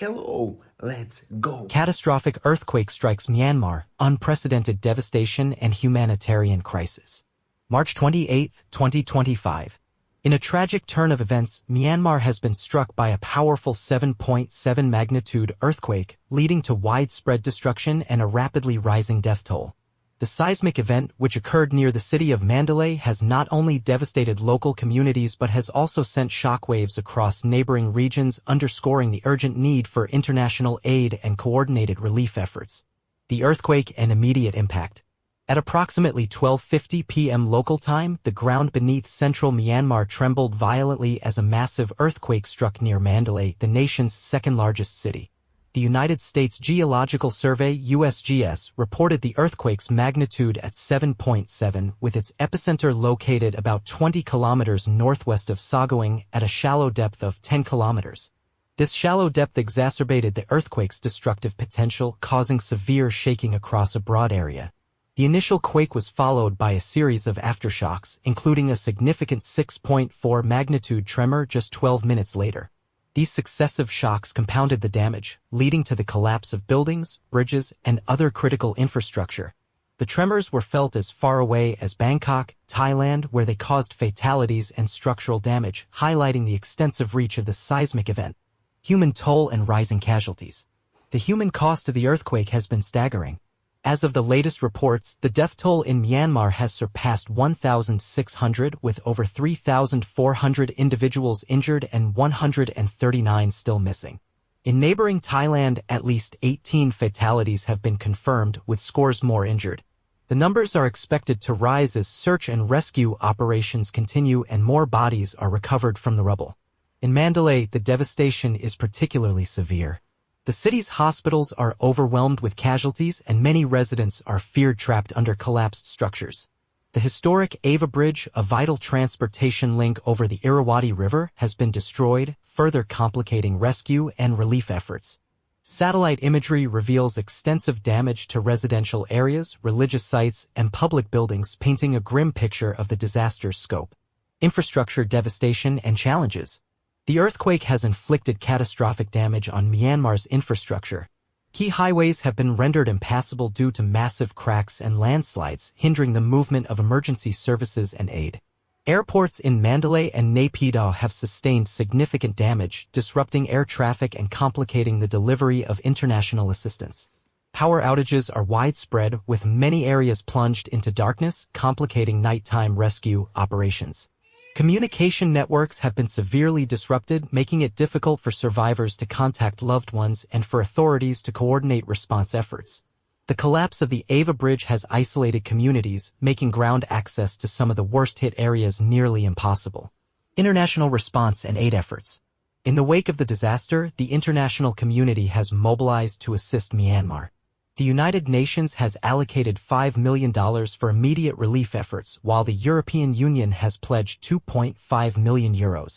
Hello, let's go. Catastrophic earthquake strikes Myanmar, unprecedented devastation and humanitarian crisis. March 28, 2025. In a tragic turn of events, Myanmar has been struck by a powerful 7.7 magnitude earthquake, leading to widespread destruction and a rapidly rising death toll. The seismic event, which occurred near the city of Mandalay, has not only devastated local communities but has also sent shockwaves across neighboring regions, underscoring the urgent need for international aid and coordinated relief efforts. The earthquake and immediate impact. At approximately 12:50 p.m. local time, the ground beneath central Myanmar trembled violently as a massive earthquake struck near Mandalay, the nation's second-largest city. The United States Geological Survey (USGS) reported the earthquake's magnitude at 7.7, with its epicenter located about 20 kilometers northwest of Sagoing at a shallow depth of 10 kilometers. This shallow depth exacerbated the earthquake's destructive potential, causing severe shaking across a broad area. The initial quake was followed by a series of aftershocks, including a significant 6.4 magnitude tremor just 12 minutes later. These successive shocks compounded the damage, leading to the collapse of buildings, bridges, and other critical infrastructure. The tremors were felt as far away as Bangkok, Thailand, where they caused fatalities and structural damage, highlighting the extensive reach of the seismic event. Human toll and rising casualties. The human cost of the earthquake has been staggering. As of the latest reports, the death toll in Myanmar has surpassed 1,600, with over 3,400 individuals injured and 139 still missing. In neighboring Thailand, at least 18 fatalities have been confirmed, with scores more injured. The numbers are expected to rise as search and rescue operations continue and more bodies are recovered from the rubble. In Mandalay, the devastation is particularly severe. The city's hospitals are overwhelmed with casualties and many residents are feared trapped under collapsed structures. The historic Ava Bridge, a vital transportation link over the Irrawaddy River, has been destroyed, further complicating rescue and relief efforts. Satellite imagery reveals extensive damage to residential areas, religious sites, and public buildings, painting a grim picture of the disaster's scope. Infrastructure devastation and challenges. The earthquake has inflicted catastrophic damage on Myanmar's infrastructure. Key highways have been rendered impassable due to massive cracks and landslides, hindering the movement of emergency services and aid. Airports in Mandalay and Naypyidaw have sustained significant damage, disrupting air traffic and complicating the delivery of international assistance. Power outages are widespread, with many areas plunged into darkness, complicating nighttime rescue operations. Communication networks have been severely disrupted, making it difficult for survivors to contact loved ones and for authorities to coordinate response efforts. The collapse of the Ava Bridge has isolated communities, making ground access to some of the worst-hit areas nearly impossible. International response and aid efforts. In the wake of the disaster, the international community has mobilized to assist Myanmar. The United Nations has allocated $5 million for immediate relief efforts, while the European Union has pledged €2.5 million.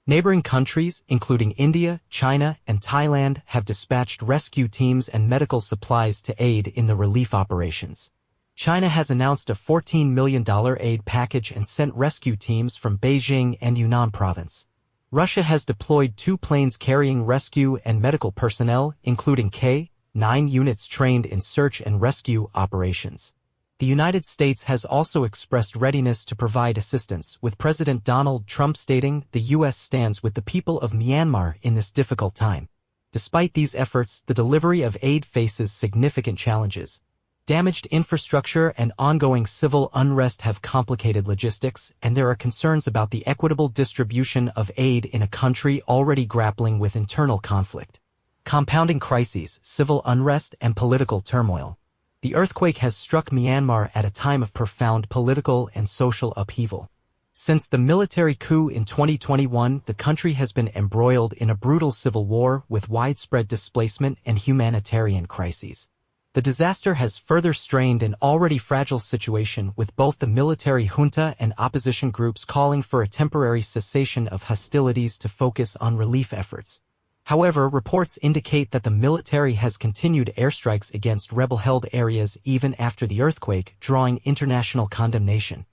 Neighboring countries, including India, China, and Thailand, have dispatched rescue teams and medical supplies to aid in the relief operations. China has announced a $14 million aid package and sent rescue teams from Beijing and Yunnan province. Russia has deployed 2 planes carrying rescue and medical personnel, including K-9 units trained in search and rescue operations. The United States has also expressed readiness to provide assistance, with President Donald Trump stating the U.S. stands with the people of Myanmar in this difficult time. Despite these efforts, the delivery of aid faces significant challenges. Damaged infrastructure and ongoing civil unrest have complicated logistics, and there are concerns about the equitable distribution of aid in a country already grappling with internal conflict. Compounding crises, civil unrest, and political turmoil. The earthquake has struck Myanmar at a time of profound political and social upheaval. Since the military coup in 2021, the country has been embroiled in a brutal civil war with widespread displacement and humanitarian crises. The disaster has further strained an already fragile situation, with both the military junta and opposition groups calling for a temporary cessation of hostilities to focus on relief efforts. However, reports indicate that the military has continued airstrikes against rebel-held areas even after the earthquake, drawing international condemnation.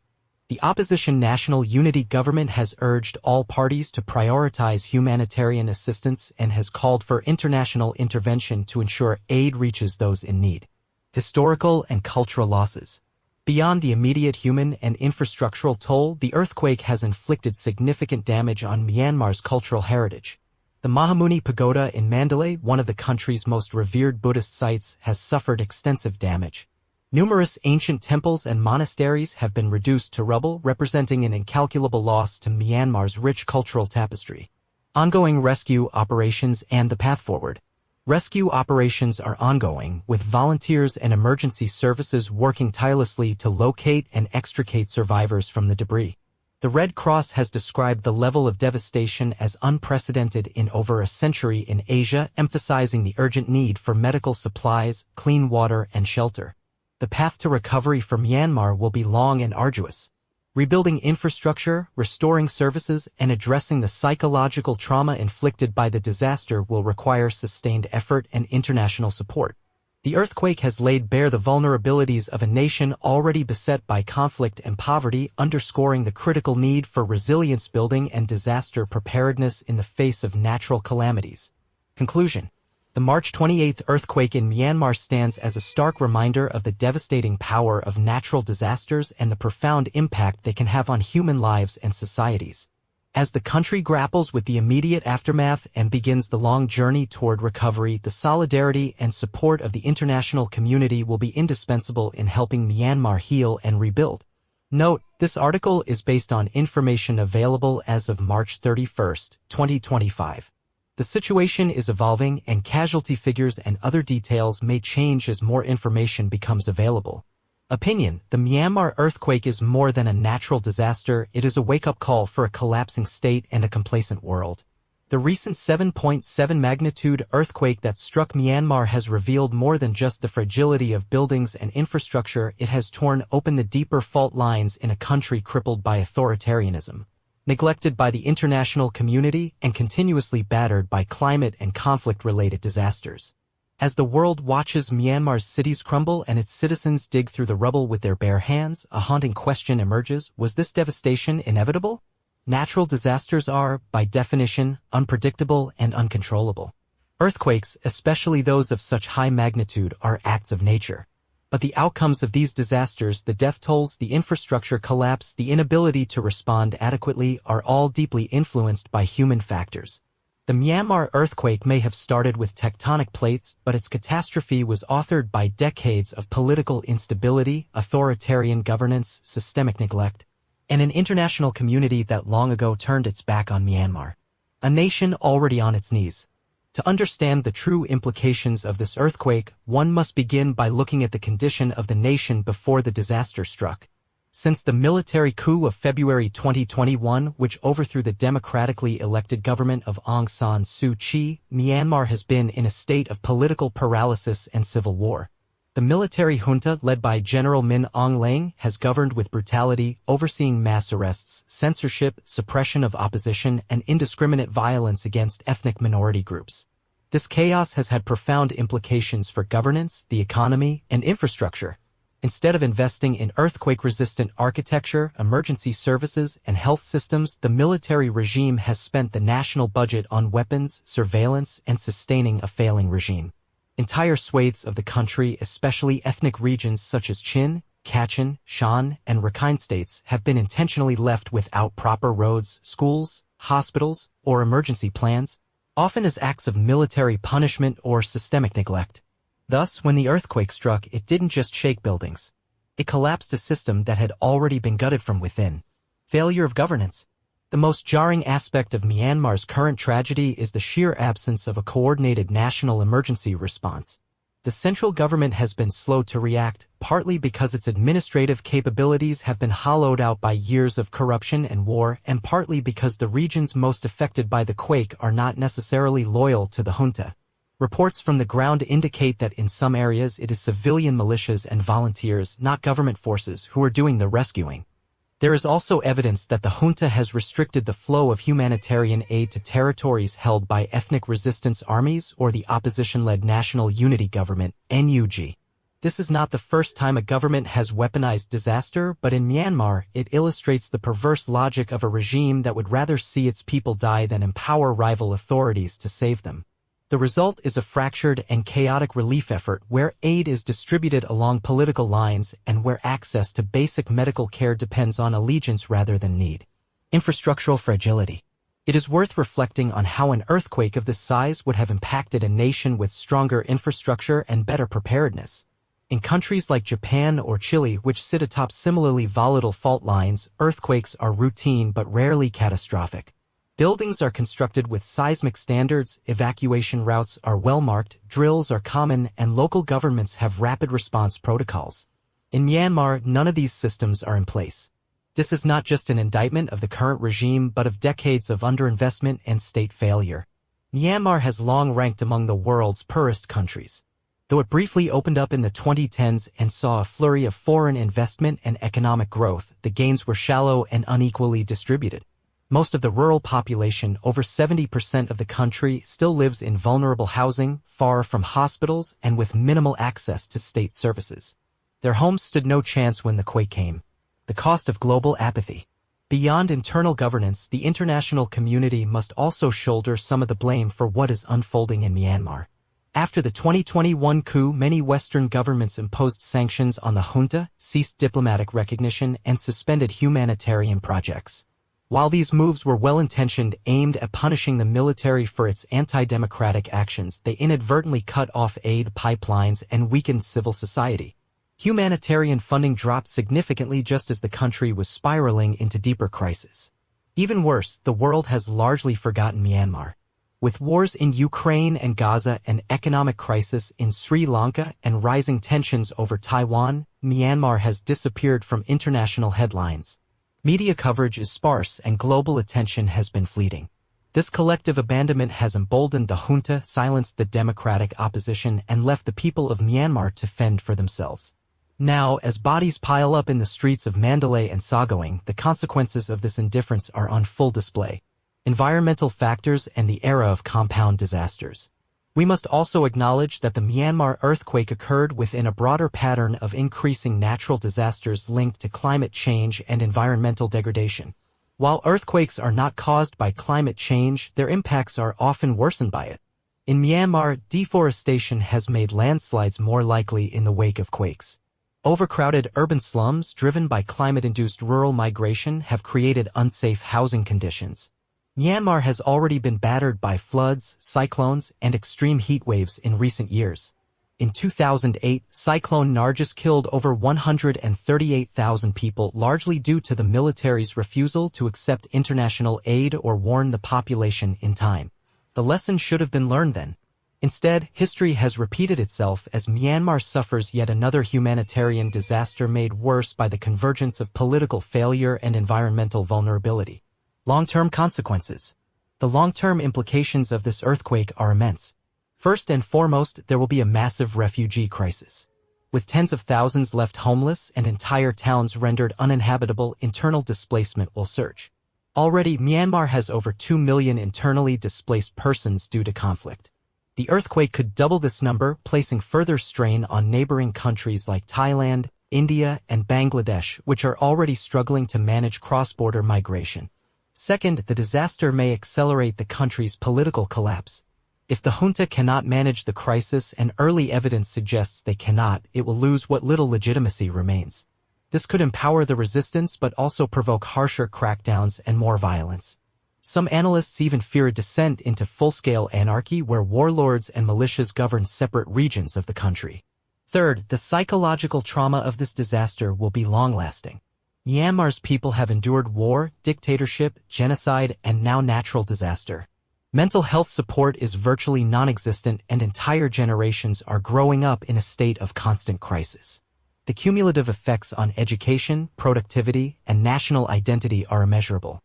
The opposition National Unity Government has urged all parties to prioritize humanitarian assistance and has called for international intervention to ensure aid reaches those in need. Historical and cultural losses. Beyond the immediate human and infrastructural toll, the earthquake has inflicted significant damage on Myanmar's cultural heritage. The Mahamuni Pagoda in Mandalay, one of the country's most revered Buddhist sites, has suffered extensive damage. Numerous ancient temples and monasteries have been reduced to rubble, representing an incalculable loss to Myanmar's rich cultural tapestry. Ongoing rescue operations and the path forward. Rescue operations are ongoing, with volunteers and emergency services working tirelessly to locate and extricate survivors from the debris. The Red Cross has described the level of devastation as unprecedented in over a century in Asia, emphasizing the urgent need for medical supplies, clean water, and shelter. The path to recovery for Myanmar will be long and arduous. Rebuilding infrastructure, restoring services, and addressing the psychological trauma inflicted by the disaster will require sustained effort and international support. The earthquake has laid bare the vulnerabilities of a nation already beset by conflict and poverty, underscoring the critical need for resilience building and disaster preparedness in the face of natural calamities. Conclusion. The March 28 earthquake in Myanmar stands as a stark reminder of the devastating power of natural disasters and the profound impact they can have on human lives and societies. As the country grapples with the immediate aftermath and begins the long journey toward recovery, the solidarity and support of the international community will be indispensable in helping Myanmar heal and rebuild. Note, this article is based on information available as of March 31, 2025. The situation is evolving and casualty figures and other details may change as more information becomes available. Opinion. The Myanmar earthquake is more than a natural disaster, it is a wake-up call for a collapsing state and a complacent world. The recent 7.7 magnitude earthquake that struck Myanmar has revealed more than just the fragility of buildings and infrastructure, it has torn open the deeper fault lines in a country crippled by authoritarianism, neglected by the international community, and continuously battered by climate and conflict-related disasters. As the world watches Myanmar's cities crumble and its citizens dig through the rubble with their bare hands, a haunting question emerges: was this devastation inevitable? Natural disasters are, by definition, unpredictable and uncontrollable. Earthquakes, especially those of such high magnitude, are acts of nature. But the outcomes of these disasters, the death tolls, the infrastructure collapse, the inability to respond adequately, are all deeply influenced by human factors. The Myanmar earthquake may have started with tectonic plates, but its catastrophe was authored by decades of political instability, authoritarian governance, systemic neglect, and an international community that long ago turned its back on Myanmar. A nation already on its knees. To understand the true implications of this earthquake, one must begin by looking at the condition of the nation before the disaster struck. Since the military coup of February 2021, which overthrew the democratically elected government of Aung San Suu Kyi, Myanmar has been in a state of political paralysis and civil war. The military junta, led by General Min Aung Hlaing, has governed with brutality, overseeing mass arrests, censorship, suppression of opposition, and indiscriminate violence against ethnic minority groups. This chaos has had profound implications for governance, the economy, and infrastructure. Instead of investing in earthquake-resistant architecture, emergency services, and health systems, the military regime has spent the national budget on weapons, surveillance, and sustaining a failing regime. Entire swathes of the country, especially ethnic regions such as Chin, Kachin, Shan, and Rakhine states, have been intentionally left without proper roads, schools, hospitals, or emergency plans, often as acts of military punishment or systemic neglect. Thus, when the earthquake struck, it didn't just shake buildings. It collapsed a system that had already been gutted from within. Failure of governance. The most jarring aspect of Myanmar's current tragedy is the sheer absence of a coordinated national emergency response. The central government has been slow to react, partly because its administrative capabilities have been hollowed out by years of corruption and war, and partly because the regions most affected by the quake are not necessarily loyal to the junta. Reports from the ground indicate that in some areas it is civilian militias and volunteers, not government forces, who are doing the rescuing. There is also evidence that the junta has restricted the flow of humanitarian aid to territories held by ethnic resistance armies or the opposition-led National Unity Government, NUG. This is not the first time a government has weaponized disaster, but in Myanmar, it illustrates the perverse logic of a regime that would rather see its people die than empower rival authorities to save them. The result is a fractured and chaotic relief effort where aid is distributed along political lines and where access to basic medical care depends on allegiance rather than need. Infrastructural fragility. It is worth reflecting on how an earthquake of this size would have impacted a nation with stronger infrastructure and better preparedness. In countries like Japan or Chile, which sit atop similarly volatile fault lines, earthquakes are routine but rarely catastrophic. Buildings are constructed with seismic standards, evacuation routes are well-marked, drills are common, and local governments have rapid response protocols. In Myanmar, none of these systems are in place. This is not just an indictment of the current regime but of decades of underinvestment and state failure. Myanmar has long ranked among the world's poorest countries. Though it briefly opened up in the 2010s and saw a flurry of foreign investment and economic growth, the gains were shallow and unequally distributed. Most of the rural population, over 70% of the country, still lives in vulnerable housing, far from hospitals, and with minimal access to state services. Their homes stood no chance when the quake came. The cost of global apathy. Beyond internal governance, the international community must also shoulder some of the blame for what is unfolding in Myanmar. After the 2021 coup, many Western governments imposed sanctions on the junta, ceased diplomatic recognition, and suspended humanitarian projects. While these moves were well-intentioned, aimed at punishing the military for its anti-democratic actions, they inadvertently cut off aid pipelines and weakened civil society. Humanitarian funding dropped significantly just as the country was spiraling into deeper crisis. Even worse, the world has largely forgotten Myanmar. With wars in Ukraine and Gaza, an economic crisis in Sri Lanka, and rising tensions over Taiwan, Myanmar has disappeared from international headlines. Media coverage is sparse and global attention has been fleeting. This collective abandonment has emboldened the junta, silenced the democratic opposition, and left the people of Myanmar to fend for themselves. Now, as bodies pile up in the streets of Mandalay and Sagaing, the consequences of this indifference are on full display. Environmental factors and the era of compound disasters. We must also acknowledge that the Myanmar earthquake occurred within a broader pattern of increasing natural disasters linked to climate change and environmental degradation. While earthquakes are not caused by climate change, their impacts are often worsened by it. In Myanmar, deforestation has made landslides more likely in the wake of quakes. Overcrowded urban slums driven by climate-induced rural migration have created unsafe housing conditions. Myanmar has already been battered by floods, cyclones, and extreme heat waves in recent years. In 2008, Cyclone Nargis killed over 138,000 people, largely due to the military's refusal to accept international aid or warn the population in time. The lesson should have been learned then. Instead, history has repeated itself as Myanmar suffers yet another humanitarian disaster made worse by the convergence of political failure and environmental vulnerability. Long-term consequences. The long-term implications of this earthquake are immense. First and foremost, there will be a massive refugee crisis. With tens of thousands left homeless and entire towns rendered uninhabitable, internal displacement will surge. Already, Myanmar has over 2 million internally displaced persons due to conflict. The earthquake could double this number, placing further strain on neighboring countries like Thailand, India, and Bangladesh, which are already struggling to manage cross-border migration. Second, the disaster may accelerate the country's political collapse. If the junta cannot manage the crisis, and early evidence suggests they cannot, it will lose what little legitimacy remains. This could empower the resistance but also provoke harsher crackdowns and more violence. Some analysts even fear a descent into full-scale anarchy where warlords and militias govern separate regions of the country. Third, the psychological trauma of this disaster will be long-lasting. Myanmar's people have endured war, dictatorship, genocide, and now natural disaster. Mental health support is virtually non-existent and entire generations are growing up in a state of constant crisis. The cumulative effects on education, productivity, and national identity are immeasurable.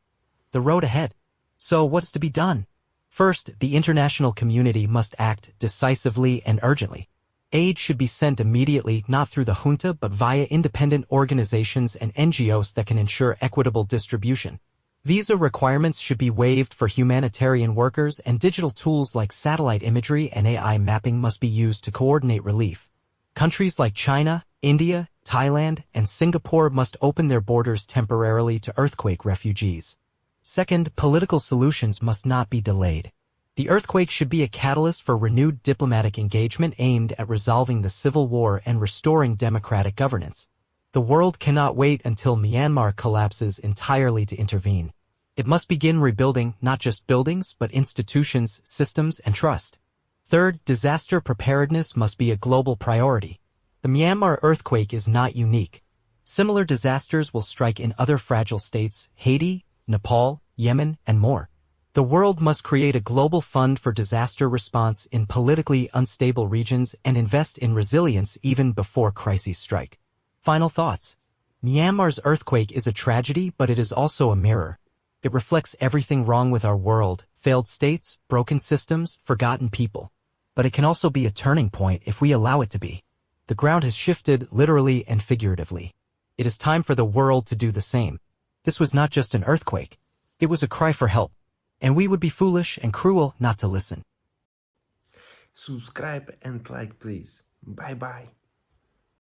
The road ahead. So what's to be done? First, the international community must act decisively and urgently. Aid should be sent immediately, not through the junta but via independent organizations and NGOs that can ensure equitable distribution. Visa requirements should be waived for humanitarian workers, and digital tools like satellite imagery and AI mapping must be used to coordinate relief. Countries like China, India, Thailand, and Singapore must open their borders temporarily to earthquake refugees. Second, political solutions must not be delayed. The earthquake should be a catalyst for renewed diplomatic engagement aimed at resolving the civil war and restoring democratic governance. The world cannot wait until Myanmar collapses entirely to intervene. It must begin rebuilding not just buildings but institutions, systems, and trust. Third, disaster preparedness must be a global priority. The Myanmar earthquake is not unique. Similar disasters will strike in other fragile states, Haiti, Nepal, Yemen, and more. The world must create a global fund for disaster response in politically unstable regions and invest in resilience even before crises strike. Final thoughts. Myanmar's earthquake is a tragedy, but it is also a mirror. It reflects everything wrong with our world, failed states, broken systems, forgotten people. But it can also be a turning point if we allow it to be. The ground has shifted literally and figuratively. It is time for the world to do the same. This was not just an earthquake. It was a cry for help. And we would be foolish and cruel not to listen. Subscribe and like, please. Bye bye.